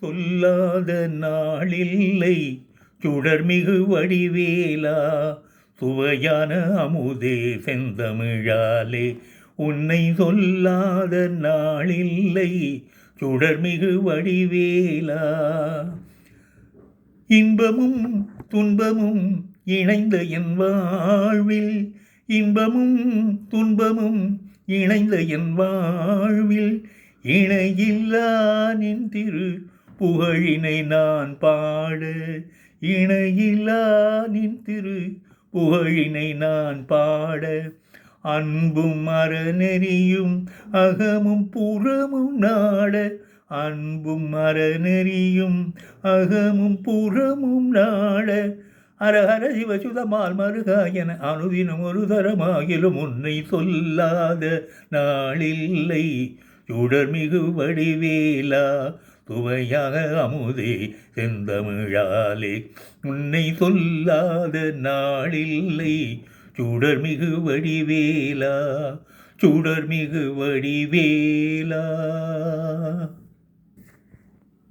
சொல்லாத நாளில்லை சுடர்மிகு வடிவேலா, சுவையான அமுதே செந்தமிழாலே. உன்னை சொல்லாத நாளில்லை சுடர்மிகு வடிவேலா. இன்பமும் துன்பமும் இணைந்த என் வாழ்வில், இன்பமும் துன்பமும் இணைந்த என் வாழ்வில், இணையில்லா நின் திரு புகழினை நான் பாட, இணையில்லா நின் திரு புகழினை நான் பாட. அன்பும் அறநெறியும் அகமும் புறமும் நாட, அன்பும் அறநெறியும் அகமும் புறமும் நாட. ஹரஹர சிவசுதமால் மருகா என அனுதினம் ஒரு தரமாகிலும் உன்னை சொல்லாத நாளில்லை சுடர்மிகு வடிவேலா, சுவையாக அமுதே செந்தமிழாலே. உன்னை சொல்லாத நாளில்லை சுடர்மிகு வடிவேலா, சுடர்மிகு வடிவேலா.